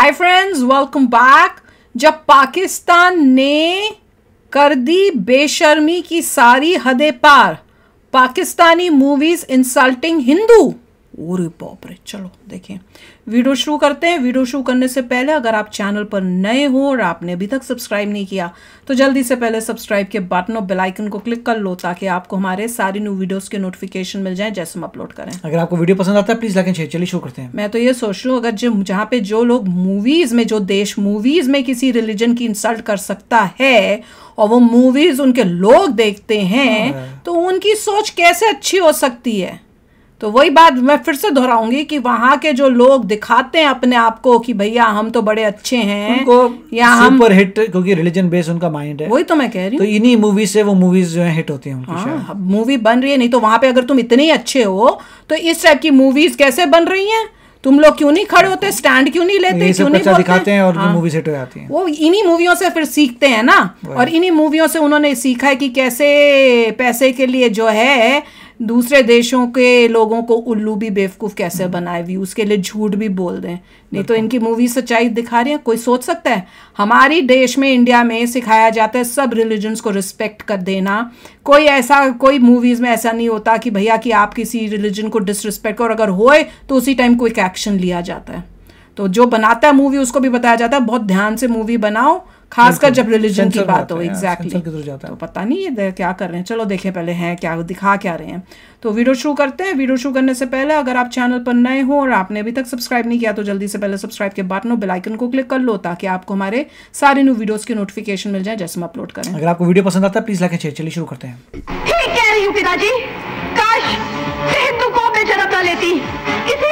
Hi friends, welcome back. जब पाकिस्तान ने कर दी बेशर्मी की सारी हदें पार, पाकिस्तानी मूवीज इंसल्टिंग हिंदू। ओरे बाप रे, चलो देखें, वीडियो शुरू करते हैं। वीडियो शुरू करने से पहले अगर आप चैनल पर नए हो और आपने अभी तक सब्सक्राइब नहीं किया तो जल्दी से पहले सब्सक्राइब के बटन और बेल आइकन को क्लिक कर लो ताकि आपको हमारे सारी न्यू वीडियोस के नोटिफिकेशन मिल जाएं जैसे हम अपलोड करें। अगर आपको वीडियो पसंद आता है प्लीज लाइक एंड शेयर। चलिए शुरू करते हैं। मैं तो ये सोच रही हूँ, अगर जहाँ पे जो लोग मूवीज में, जो देश मूवीज में किसी रिलीजन की इंसल्ट कर सकता है और वो मूवीज उनके लोग देखते हैं तो उनकी सोच कैसे अच्छी हो सकती है। तो वही बात मैं फिर से दोहराऊंगी कि वहां के जो लोग दिखाते हैं अपने आप को कि भैया हम तो बड़े अच्छे हैं, उनको या हम सुपर हिट, क्योंकि रिलीजन बेस उनका माइंड है। वही तो मैं कह रही हूँ, तो इन्हीं मूवी से वो मूवीज जो है हिट होती हैं उनकी। हाँ, मूवी बन रही है। नहीं तो वहां पे अगर तुम इतने ही अच्छे हो तो इस टाइप की मूवीज कैसे बन रही हैं? तुम लोग क्यों नहीं खड़े होते, स्टैंड क्यों नहीं लेते, क्यों नहीं बोलते? दिखाते हैं और मूवीज हिट हो जाती हैं। वो इन्हीं मूवियों से फिर सीखते हैं ना, और इन्हीं मूवियों से उन्होंने सीखा है कि कैसे पैसे के लिए जो है दूसरे देशों के लोगों को उल्लू भी बेवकूफ़ कैसे बनाए, व्यूज़ के लिए झूठ भी बोल दें। नहीं तो इनकी मूवी सच्चाई दिखा रही है। कोई सोच सकता है हमारी देश में, इंडिया में सिखाया जाता है सब रिलीजन्स को रिस्पेक्ट कर देना। कोई मूवीज़ में ऐसा नहीं होता कि भैया कि आप किसी रिलीजन को डिसरिस्पेक्ट करो, और अगर होए तो उसी टाइम कोई एक्शन लिया जाता है। तो जो बनाता है मूवी उसको भी बताया जाता है बहुत ध्यान से मूवी बनाओ, खासकर जब रिलीजन की बात हो। एग्जैक्टली। तो पता नहीं ये क्या कर रहे हैं। चलो देखें पहले हैं क्या, दिखा क्या रहे हैं। तो वीडियो शुरू करते हैं। वीडियो शुरू करने से पहले अगर आप चैनल पर नए हो और आपने अभी तक सब्सक्राइब नहीं किया तो जल्दी से पहले सब्सक्राइब के बटन और बेल आइकन को क्लिक कर लो ताकि आपको हमारे सारे न्यू वीडियोस की नोटिफिकेशन मिल जाए जैसे हम अपलोड करें। अगर आपको वीडियो पसंद आता है प्लीज लाइक एंड शेयर। चलिए शुरू करते हैं। कह रही हूँ पिताजी, काश हिंदू कौम में जन्म न लेती, किसी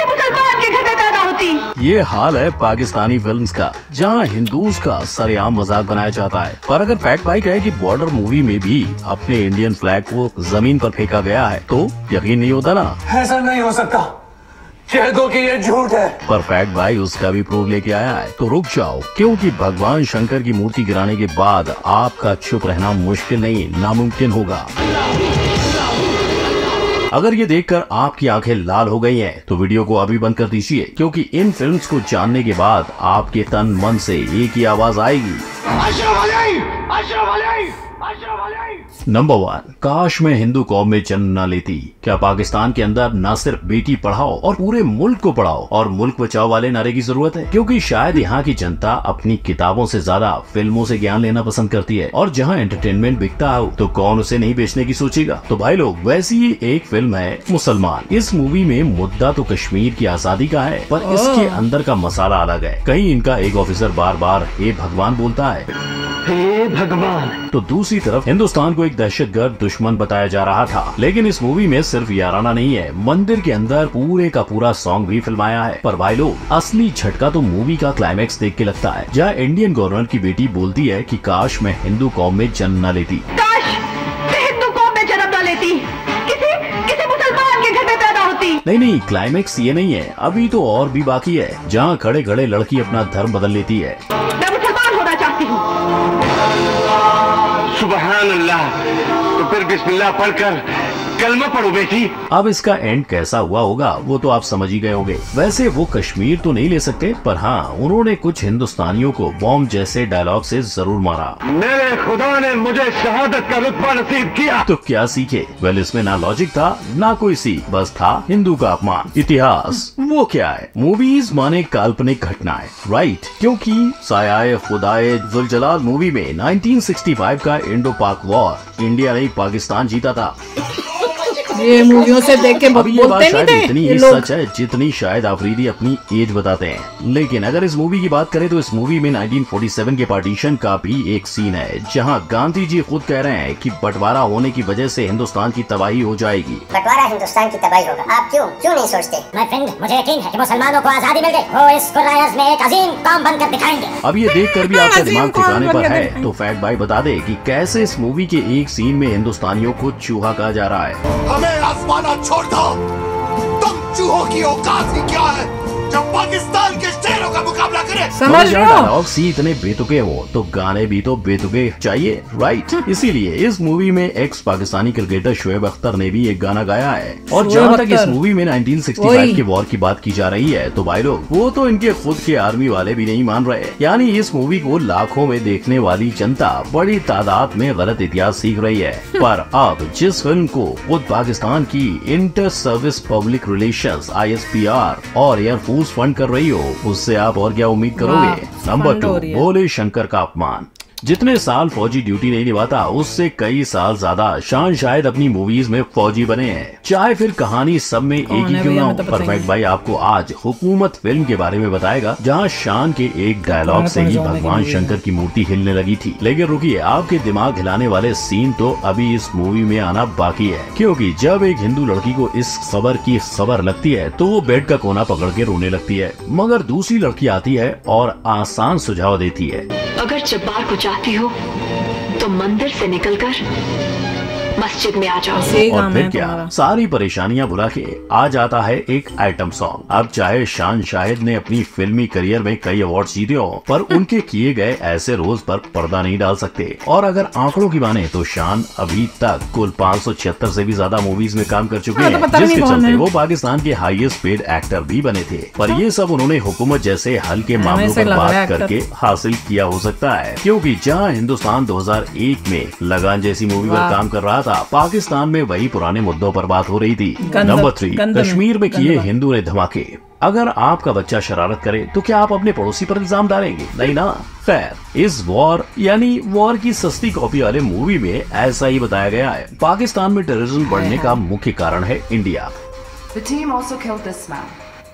मुसलमान के घर में पैदा होती। ये हाल है पाकिस्तानी फिल्म्स का, जहाँ हिंदूज का सरेआम मजाक बनाया जाता है। पर अगर फैक्ट बाइक है कि बॉर्डर मूवी में भी अपने इंडियन फ्लैग को जमीन पर फेंका गया है तो यकीन नहीं होता ना। ऐसा नहीं हो सकता, कह दो कि ये झूठ है। पर फैक्ट भाई उसका भी प्रूफ लेके आया है। तो रुक जाओ, क्योंकि भगवान शंकर की मूर्ति गिराने के बाद आपका चुप रहना मुश्किल नहीं, नामुमकिन होगा। अगर ये देखकर आपकी आंखें लाल हो गई हैं, तो वीडियो को अभी बंद कर दीजिए, क्योंकि इन फिल्म्स को जानने के बाद आपके तन मन से एक ही आवाज आएगी, नंबर 1, काश मैं हिंदू कौम में जन्म न लेती। क्या पाकिस्तान के अंदर न सिर्फ बेटी पढ़ाओ और पूरे मुल्क को पढ़ाओ और मुल्क बचाओ वाले नारे की जरूरत है? क्योंकि शायद यहाँ की जनता अपनी किताबों से ज्यादा फिल्मों से ज्ञान लेना पसंद करती है, और जहाँ एंटरटेनमेंट बिकता हो तो कौन उसे नहीं बेचने की सोचेगा। तो भाई लोग, वैसी ही एक फिल्म है मुसलमान। इस मूवी में मुद्दा तो कश्मीर की आजादी का है, पर इसके अंदर का मसाला अलग है। कहीं इनका एक ऑफिसर बार बार हे भगवान बोलता है, हे भगवान, तो दूसरी तरफ हिंदुस्तान को एक दहशतगर्द दुश्मन बताया जा रहा था। लेकिन इस मूवी में सिर्फ याराना नहीं है, मंदिर के अंदर पूरे का पूरा सॉन्ग भी फिल्माया है। पर भाई लोग, असली झटका तो मूवी का क्लाइमैक्स देख के लगता है, जहाँ इंडियन गवर्नर की बेटी बोलती है कि काश मैं हिंदू कौम में जन्म न लेती। काश मैं हिंदू कौम में जन्म न लेती, किसी मुसलमान के घर में पैदा होती। नहीं, क्लाइमैक्स ये नहीं है, अभी तो और भी बाकी है, जहाँ खड़े खड़े लड़की अपना धर्म बदल लेती है। मैं मुसलमान होना चाहती हूँ। सुबहान अल्लाह। तो फिर बिस्मिल्लाह पढ़कर कलमा पढ़ो बेटी। अब इसका एंड कैसा हुआ होगा वो तो आप समझ ही गए होंगे। वैसे वो कश्मीर तो नहीं ले सकते, पर हाँ, उन्होंने कुछ हिंदुस्तानियों को बॉम्ब जैसे डायलॉग से जरूर मारा। मेरे खुदा ने मुझे शहादत का रुतबा नसीब किया। तो क्या सीखे? वेल, इसमें ना लॉजिक था ना कोई सीख, बस था हिंदू का अपमान। इतिहास वो क्या है? मूवीज माने काल्पनिक घटनाएं, राइट? क्योंकि सायाए खुदाए जुलजलाल मूवी में 1965 का इंडो पाक वॉर इंडिया नहीं पाकिस्तान जीता था। ये मूवियों से देख के बोलते नहीं थे इतनी ही सच है जितनी शायद आफरीदी अपनी एज बताते हैं। लेकिन अगर इस मूवी की बात करें तो इस मूवी में 1947 के पार्टीशन का भी एक सीन है, जहां गांधी जी खुद कह रहे हैं कि बंटवारा होने की वजह से हिंदुस्तान की तबाही हो जाएगी। बंटवारा हिंदुस्तान की तबाही होगा, आप क्यों नहीं सोचते? माय फ्रेंड, मुझे यकीन है कि मुसलमानों को आजादी मिल गई, वो इसको रायज में एक अजीम काम बनकर दिखाएंगे। अब ये देख कर भी आपका दिमाग ठिकाने पर है तो फैक्ट भाई बता दे कि कैसे इस मूवी के एक सीन में हिंदुस्तानियों को चूहा कहा जा रहा है। आसमाना छोड़ दो, तुम चूहों की औकात ही क्या है जब पाकिस्तान के शेर शेरों का मुकाबला करे। समझ रहे हो? डायलॉग्स ही इतने बेतुके हो तो गाने भी तो बेतुके चाहिए, राइट? इसीलिए इस मूवी में एक्स पाकिस्तानी क्रिकेटर शोएब अख्तर ने भी एक गाना गाया है। और जहाँ तक इस मूवी में 1965 के वॉर की बात की जा रही है तो भाई लोग वो तो इनके खुद के आर्मी वाले भी नहीं मान रहे। यानी इस मूवी को लाखों में देखने वाली जनता बड़ी तादाद में गलत इतिहास सीख रही है। पर अब जिस फिल्म को खुद पाकिस्तान की inter service public relations ISPR और एयरफोर्स फंड कर रही हो, उससे आप और क्या उम्मीद करोगे? नंबर 2, भोले शंकर का अपमान। जितने साल फौजी ड्यूटी नहीं निभाता उससे कई साल ज्यादा शान शायद अपनी मूवीज में फौजी बने हैं, चाहे फिर कहानी सब में एक ही क्यों ना हो। परफेक्ट भाई आपको आज हुकूमत फिल्म के बारे में बताएगा, जहां शान के एक डायलॉग से ही भगवान शंकर की मूर्ति हिलने लगी थी। लेकिन रुकिए, आपके दिमाग हिलाने वाले सीन तो अभी इस मूवी में आना बाकी है, क्योंकि जब एक हिंदू लड़की को इस खबर की खबर लगती है तो वो बेड का कोना पकड़ के रोने लगती है, मगर दूसरी लड़की आती है और आसान सुझाव देती है, अगर जब्बार को चाहती हो तो मंदिर से निकलकर मस्जिद में आ जाओ। और फिर क्या, सारी परेशानियां भुला के आ जाता है एक आइटम सॉन्ग। अब चाहे शान शाहिद ने अपनी फिल्मी करियर में कई अवार्ड जीते हो, पर उनके किए गए ऐसे रोज पर पर्दा नहीं डाल सकते। और अगर आंकड़ों की माने तो शान अभी तक कुल 576 से भी ज्यादा मूवीज में काम कर चुके हैं, जिसके चलते वो पाकिस्तान के हाईएस्ट पेड एक्टर भी बने थे। पर ये सब उन्होंने हुकूमत जैसे हल्के मामलों पर बात करके हासिल किया हो सकता है, क्योंकि जहाँ हिंदुस्तान 2001 में लगान जैसी मूवी पर काम कर रहा था, पाकिस्तान में वही पुराने मुद्दों पर बात हो रही थी। नंबर 3, कश्मीर में किए हिंदू ने धमाके। अगर आपका बच्चा शरारत करे तो क्या आप अपने पड़ोसी पर इल्जाम डालेंगे? नहीं ना। खैर, इस वॉर की सस्ती कॉपी वाले मूवी में ऐसा ही बताया गया है। पाकिस्तान में टेररिज्म बढ़ने का मुख्य कारण है India. The team also killed this man,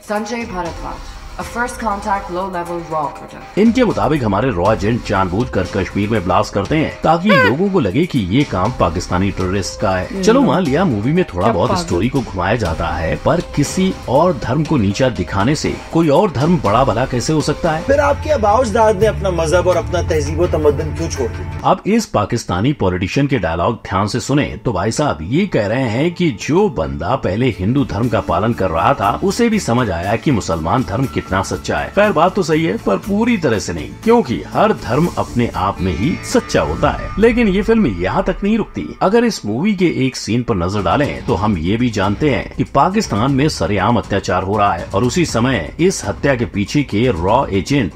Sanjay Bharadwaj, a first contact low-level raw critter. इनके मुताबिक हमारे रॉ एजेंट जानबूझकर कश्मीर में ब्लास्ट करते हैं ताकि लोगों को लगे कि ये काम पाकिस्तानी टेररिस्ट का है। चलो मान लिया मूवी में थोड़ा बहुत स्टोरी को घुमाया जाता है, पर किसी और धर्म को नीचा दिखाने से कोई और धर्म बड़ा भला कैसे हो सकता है? फिर आपके अबाउजदाद ने अपना मजहब और अपना तहजीब व तमद्दुन क्यों छोड़ दिया? अब इस पाकिस्तानी पॉलिटिशियन के डायलॉग ध्यान से सुने तो भाई साहब ये कह रहे हैं कि जो बंदा पहले हिंदू धर्म का पालन कर रहा था उसे भी समझ आया कि मुसलमान धर्म कितना सच्चा है। खैर बात तो सही है, पर पूरी तरह से नहीं, क्योंकि हर धर्म अपने आप में ही सच्चा होता है। लेकिन ये फिल्म यहाँ तक नहीं रुकती। अगर इस मूवी के एक सीन पर नजर डालें तो हम ये भी जानते हैं कि पाकिस्तान में सरेआम अत्याचार हो रहा है और उसी समय इस हत्या के पीछे के रॉ एजेंट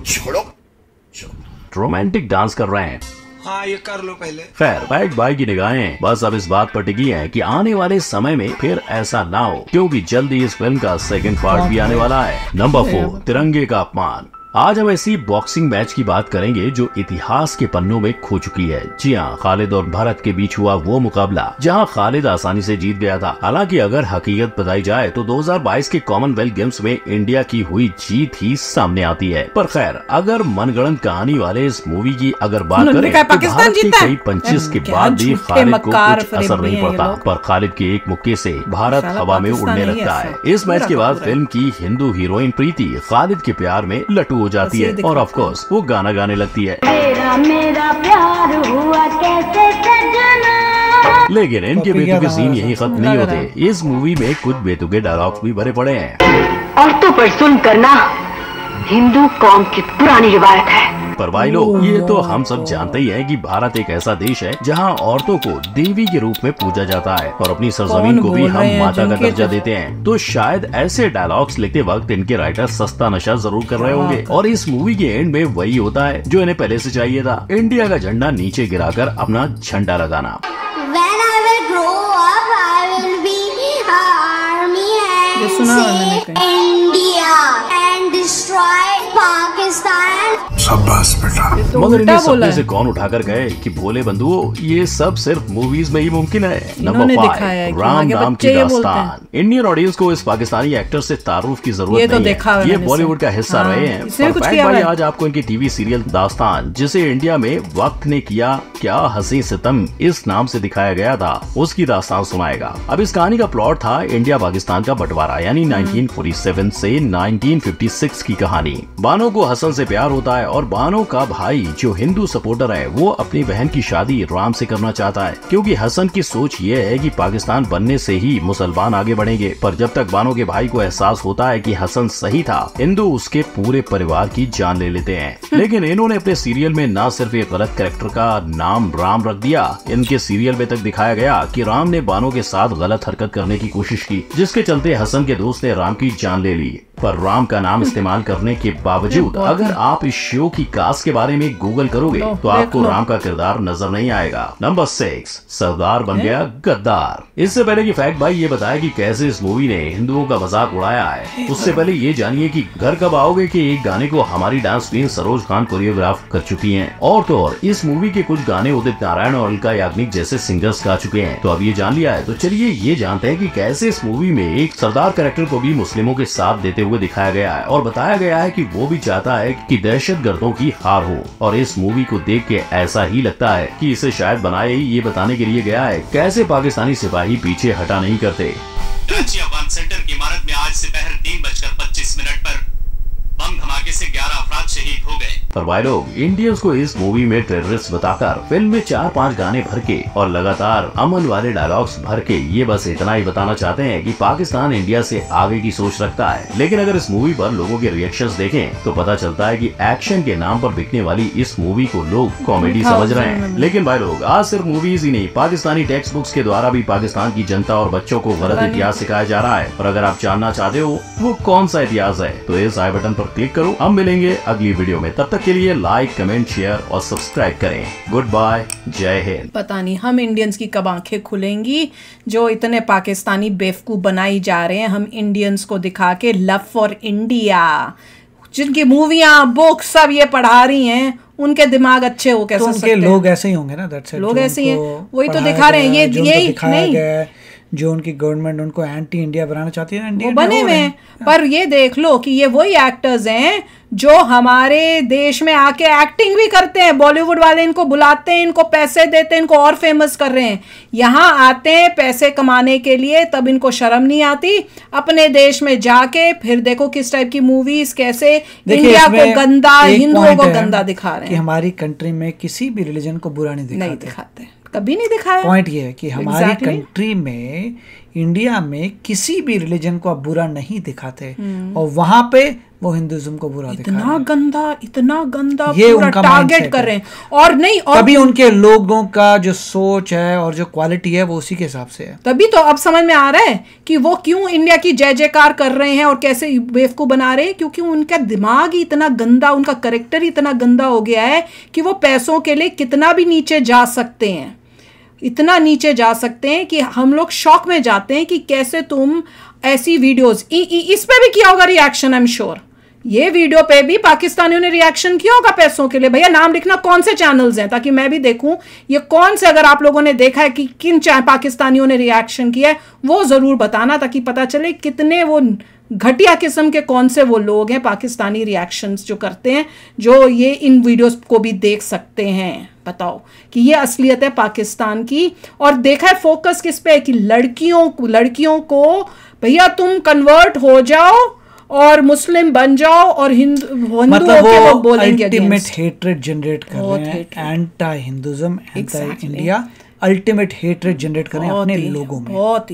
रोमांटिक डांस कर रहे हैं। हाँ, ये कर लो पहले। खैर बैड बाय की निगाहें बस अब इस बात पर टिकी हैं कि आने वाले समय में फिर ऐसा ना हो, क्योंकि जल्दी इस फिल्म का सेकंड पार्ट भी आने वाला है। नंबर 4, तिरंगे का अपमान। आज हम ऐसी बॉक्सिंग मैच की बात करेंगे जो इतिहास के पन्नों में खो चुकी है। जी हाँ, खालिद और भारत के बीच हुआ वो मुकाबला जहां खालिद आसानी से जीत गया था। हालांकि अगर हकीकत बताई जाए तो 2022 के कॉमनवेल्थ गेम्स में इंडिया की हुई जीत ही सामने आती है। पर खैर, अगर मनगढ़ंत कहानी वाले इस मूवी की अगर बात करें तो भारत के कई पंचेस के बाद भी खालिद को कुछ असर नहीं पड़ता, पर खालिद के एक मुक्के से भारत हवा में उड़ने लगता है। इस मैच के बाद फिल्म की हिंदू हीरोइन प्रीति खालिद के प्यार में लटू हो जाती है और ऑफ कोर्स वो गाना गाने लगती है। मेरा प्यार हुआ कैसे सजना। लेकिन इनके बेतुके सीन यही खत्म नहीं होते। इस मूवी में कुछ बेतुके डायलॉग्स भी भरे पड़े हैं। औरतों पर जुल्म करना हिंदू कौम की पुरानी रिवायत है। पर भाई लोग, ये तो हम सब जानते ही हैं कि भारत एक ऐसा देश है जहां औरतों को देवी के रूप में पूजा जाता है और अपनी सरजमीन को भी हम माता का दर्जा देते हैं। तो शायद ऐसे डायलॉग्स लिखते वक्त इनके राइटर सस्ता नशा जरूर कर रहे होंगे और इस मूवी के एंड में वही होता है जो इन्हें पहले से चाहिए था, इंडिया का झंडा नीचे गिराकर अपना झंडा लगाना। When I will grow up, I will be army and save India and destroy Pakistan. शाबाश बेटा। मगर इन्हें सपने से कौन उठाकर गए कि भोले बंधुओं ये सब सिर्फ मूवीज में ही मुमकिन है। नंबर 5, राम नाम की दास्तान। इंडियन ऑडियंस को इस पाकिस्तानी एक्टर से तारुफ की जरूरत नहीं है, ये बॉलीवुड का हिस्सा रहे हैं। भाई आज आपको इनकी टीवी सीरियल दास्तान, जिसे इंडिया में वक्त ने किया क्या हंसी सितम इस नाम से दिखाया गया था, उसकी दास्तान सुनाएगा। अब इस कहानी का प्लॉट था इंडिया पाकिस्तान का बंटवारा, यानी 1947 से 1956 की कहानी। बानो को हसन से प्यार होता है और बान बानो का भाई जो हिंदू सपोर्टर है वो अपनी बहन की शादी राम से करना चाहता है, क्योंकि हसन की सोच ये है कि पाकिस्तान बनने से ही मुसलमान आगे बढ़ेंगे। पर जब तक बानो के भाई को एहसास होता है कि हसन सही था, हिंदू उसके पूरे परिवार की जान ले लेते हैं। लेकिन इन्होंने अपने सीरियल में न सिर्फ एक गलत कैरेक्टर का नाम राम रख दिया, इनके सीरियल में तक दिखाया गया कि राम ने बानो के साथ गलत हरकत करने की कोशिश की, जिसके चलते हसन के दोस्त ने राम की जान ले ली। पर राम का नाम इस्तेमाल करने के बावजूद अगर आप इस शो की कास्ट के बारे में गूगल करोगे तो आपको राम का किरदार नजर नहीं आएगा। नंबर 6, सरदार बन गया गद्दार। इससे पहले कि फैक्ट भाई ये बताया कि कैसे इस मूवी ने हिंदुओं का मजाक उड़ाया है, उससे पहले ये जानिए कि घर कब आओगे कि एक गाने को हमारी dance queen Saroj Khan choreograph कर चुकी हैं। और तो और इस मूवी के कुछ गाने उदित नारायण और अलका याग्निक जैसे सिंगर्स गा चुके हैं। तो अब ये जान लिया है तो चलिए ये जानते हैं कि कैसे इस मूवी में एक सरदार कैरेक्टर को भी मुस्लिमों के साथ देते हुए दिखाया गया है और बताया गया है कि वो भी चाहता है कि दहशतगर्दों की हार हो। और इस मूवी को देख के ऐसा ही लगता है कि इसे शायद बनाए ये बताने के लिए गया है कैसे पाकिस्तानी सिपाही पीछे हटा नहीं करते। कराची अफगान सेंटर की इमारत में आज दोपहर 3:25 पर बम धमाके से 11 अफराद शहीद हो गए। पर भाई लोग इंडियंस को इस मूवी में टेररिस्ट बताकर फिल्म में 4-5 गाने भर के और लगातार अमन वाले डायलॉग्स भर के ये बस इतना ही बताना चाहते हैं कि पाकिस्तान इंडिया से आगे की सोच रखता है। लेकिन अगर इस मूवी पर लोगों के रिएक्शंस देखें तो पता चलता है कि एक्शन के नाम पर बिकने वाली इस मूवी को लोग कॉमेडी समझ रहे हैं। लेकिन भाई लोग आज सिर्फ मूवीज ही नहीं, पाकिस्तानी टेक्स्ट बुक्स के द्वारा भी पाकिस्तान की जनता और बच्चों को गलत इतिहास सिखाया जा रहा है। और अगर आप जानना चाहते हो वो कौन सा इतिहास है तो इस आई बटन पर क्लिक करो। हम मिलेंगे अगली वीडियो में, तब तक के लिए लाइक, कमेंट, शेयर और सब्सक्राइब करें। गुड बाय, जय हिंद। पता नहीं हम इंडियंस की कब आंखें खुलेंगी जो इतने पाकिस्तानी बेवकूफ बनाई जा रहे हैं हम इंडियंस को दिखा के लव फॉर इंडिया। जिनकी मूवियां, बुक्स सब ये पढ़ा रही हैं, उनके दिमाग अच्छे हो कैसे सकते हैं? लोग ऐसे ही होंगे ना, दैट्स इट। लोग ऐसे ही हैं, वही तो दिखा रहे हैं। ये नहीं जो उनकी गवर्नमेंट उनको एंटी इंडिया बनाना चाहती है, वो बने में। पर ये देख लो कि ये वही एक्टर्स हैं जो हमारे देश में आके एक्टिंग भी करते हैं। बॉलीवुड वाले इनको बुलाते हैं, इनको पैसे देते हैं, इनको और फेमस कर रहे हैं। यहाँ आते हैं पैसे कमाने के लिए, तब इनको शर्म नहीं आती। अपने देश में जाके फिर देखो किस टाइप की मूवीज, कैसे इंडिया को गंदा, हिंदुओं को गंदा दिखा रहे हैं। हमारी कंट्री में किसी भी रिलीजन को बुरा नहीं दिखाते, कभी नहीं दिखाया। पॉइंट ये है कि हमारी कंट्री में, इंडिया में किसी भी रिलीजन को आप बुरा नहीं दिखाते और वहां पे वो हिंदुइज्म को बुरा दिखा रहे हैं। इतना गंदा ये पूरा उनका टारगेट कर रहे हैं। और नहीं, और तभी उनके लोगों का जो सोच है और जो क्वालिटी है वो उसी के हिसाब से है। तभी तो अब समझ में आ रहा है कि वो क्यों इंडिया की जय जयकार कर रहे हैं और कैसे बेवकूफ बना रहे हैं। क्योंकि उनका दिमाग ही इतना गंदा, उनका कैरेक्टर ही इतना गंदा हो गया है कि वो पैसों के लिए कितना भी नीचे जा सकते हैं। इतना नीचे जा सकते हैं कि हम लोग शॉक में जाते हैं कि कैसे तुम ऐसी वीडियोस, इस पे भी किया होगा रिएक्शन, आई एम श्योर। ये वीडियो पे भी पाकिस्तानियों ने रिएक्शन किया होगा पैसों के लिए। भैया नाम लिखना कौन से चैनल्स हैं ताकि मैं भी देखूं ये कौन से, अगर आप लोगों ने देखा है कि किन पाकिस्तानियों ने रिएक्शन किया है वो जरूर बताना, ताकि पता चले कितने वो घटिया किस्म के कौन से वो लोग हैं पाकिस्तानी रिएक्शंस जो करते हैं, जो ये इन वीडियोस को भी देख सकते हैं। बताओ कि ये असलियत है पाकिस्तान की। और देखा है फोकस किस पे है कि लड़कियों को भैया तुम कन्वर्ट हो जाओ और मुस्लिम बन जाओ और हिंदुओं के वो बोलेंगे। अल्टीमेट हेट्रेड जनरेट कर रहे हैं, anti Hinduism, anti India, ultimate hatred generate करें अपने लोगों में। बहुत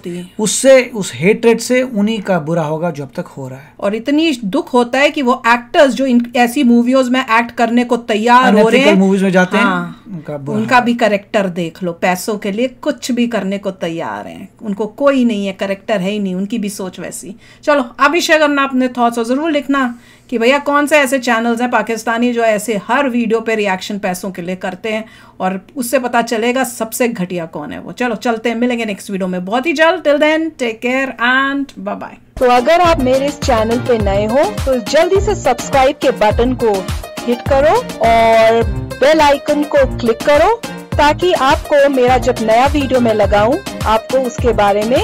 ही उससे, उस हेट्रेड से उन्हीं का बुरा होगा जो अब तक हो रहा है। और इतनी दुख होता है कि वो एक्टर्स जो ऐसी मूवीज में एक्ट करने को तैयार हो रहे हैं, मूवीज में जाते हैं, उनका भी कैरेक्टर देख लो। पैसों के लिए कुछ भी करने को तैयार हैं, उनको कोई नहीं है, कैरेक्टर है ही नहीं, उनकी भी सोच वैसी। चलो आप भी शेयर करना अपने थॉट्स और जरूर लिखना कि भैया कौन से ऐसे चैनल्स हैं पाकिस्तानी जो ऐसे हर वीडियो पे रिएक्शन पैसों के लिए करते हैं, और उससे पता चलेगा सबसे घटिया कौन है वो। चलो चलते हैं, मिलेंगे नेक्स्ट वीडियो में बहुत ही जल्द। Till then take care and bye bye. तो अगर आप मेरे इस चैनल पे नए हो तो जल्दी से सब्सक्राइब के बटन को हिट करो और बेल आइकन को क्लिक करो ताकि आपको मेरा जब नया वीडियो मैं लगाऊं आपको उसके बारे में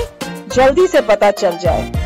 जल्दी से पता चल जाए।